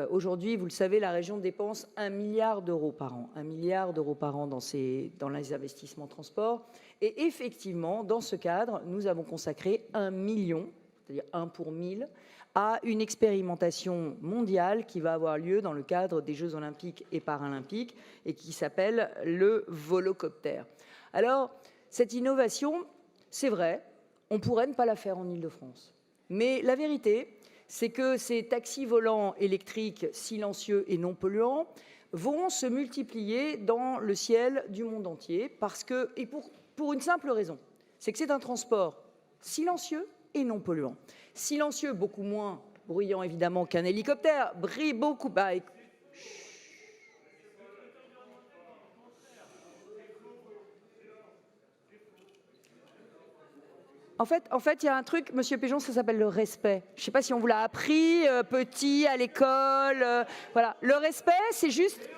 aujourd'hui, vous le savez, la région dépense 1 milliard d'euros par an. 1 milliard d'euros par an dans les investissements transport. Et effectivement, dans ce cadre, nous avons consacré 1 million, c'est-à-dire 1 pour 1000, à une expérimentation mondiale qui va avoir lieu dans le cadre des Jeux olympiques et paralympiques et qui s'appelle le volocoptère. Alors, cette innovation, c'est vrai, on pourrait ne pas la faire en Île-de-France. Mais la vérité, c'est que ces taxis volants électriques silencieux et non polluants vont se multiplier dans le ciel du monde entier et pour une simple raison, c'est que c'est un transport silencieux et non polluant. Silencieux, beaucoup moins bruyant évidemment qu'un hélicoptère, brille beaucoup. En fait, il y a un truc, Monsieur Péjon, ça s'appelle le respect. Je ne sais pas si on vous l'a appris, petit, à l'école. Voilà. Le respect, c'est juste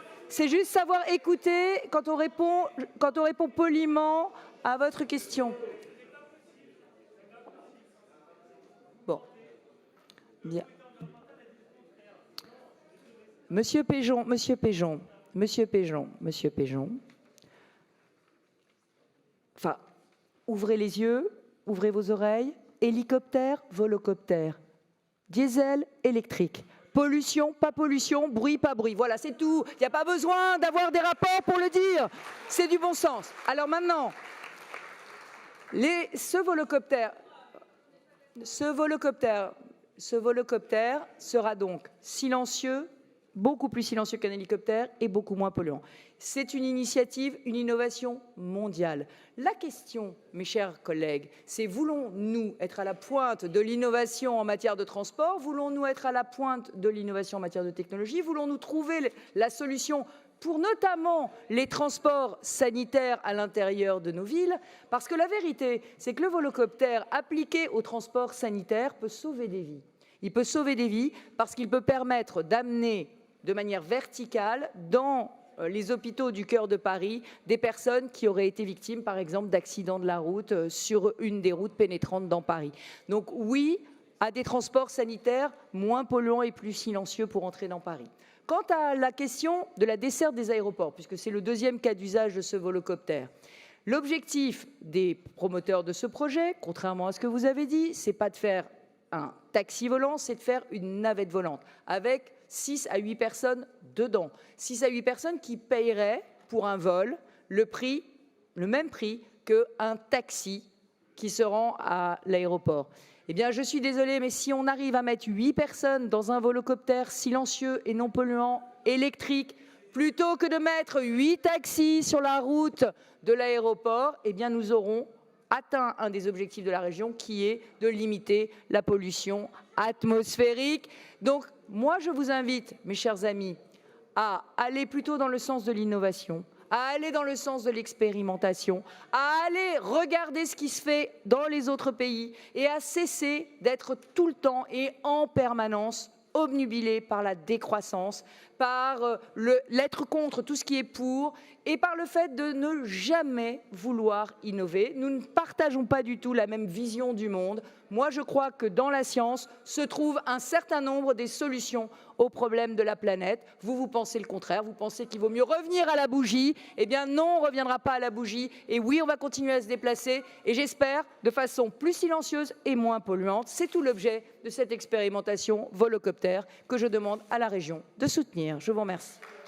savoir écouter quand on répond poliment à votre question. Bon. Bien. Monsieur Péjon. Enfin, ouvrez les yeux. Ouvrez vos oreilles, hélicoptère, volocoptère, diesel, électrique, pollution, pas pollution, bruit, pas bruit. Voilà, c'est tout. Il n'y a pas besoin d'avoir des rapports pour le dire. C'est du bon sens. Alors maintenant, ce volocoptère sera donc silencieux, beaucoup plus silencieux qu'un hélicoptère et beaucoup moins polluant. C'est une initiative, une innovation mondiale. La question, mes chers collègues, c'est voulons-nous être à la pointe de l'innovation en matière de transport? Voulons-nous être à la pointe de l'innovation en matière de technologie? Voulons-nous trouver la solution pour notamment les transports sanitaires à l'intérieur de nos villes? Parce que la vérité, c'est que le volocoptère appliqué au transport sanitaire peut sauver des vies. Il peut sauver des vies parce qu'il peut permettre d'amener de manière verticale dans les hôpitaux du cœur de Paris des personnes qui auraient été victimes, par exemple, d'accidents de la route sur une des routes pénétrantes dans Paris. Donc oui, à des transports sanitaires moins polluants et plus silencieux pour entrer dans Paris. Quant à la question de la desserte des aéroports, puisque c'est le deuxième cas d'usage de ce volocoptère, l'objectif des promoteurs de ce projet, contrairement à ce que vous avez dit, c'est pas de faire un taxi volant, c'est de faire une navette volante avec 6 à 8 personnes dedans. 6 à 8 personnes qui paieraient pour un vol le même prix qu'un taxi qui se rend à l'aéroport. Eh bien, je suis désolée, mais si on arrive à mettre 8 personnes dans un volocoptère silencieux et non polluant électrique, plutôt que de mettre 8 taxis sur la route de l'aéroport, eh bien, nous aurons atteint un des objectifs de la région qui est de limiter la pollution atmosphérique. Donc, moi, je vous invite, mes chers amis, à aller plutôt dans le sens de l'innovation, à aller dans le sens de l'expérimentation, à aller regarder ce qui se fait dans les autres pays et à cesser d'être tout le temps et en permanence obnubilé par la décroissance, par l'être contre tout ce qui est pour et par le fait de ne jamais vouloir innover. Nous ne partageons pas du tout la même vision du monde. Moi, je crois que dans la science se trouve un certain nombre des solutions aux problèmes de la planète. Vous pensez le contraire, vous pensez qu'il vaut mieux revenir à la bougie. Eh bien non, on ne reviendra pas à la bougie. Et oui, on va continuer à se déplacer et j'espère de façon plus silencieuse et moins polluante. C'est tout l'objet de cette expérimentation volocoptère que je demande à la région de soutenir. Je vous remercie.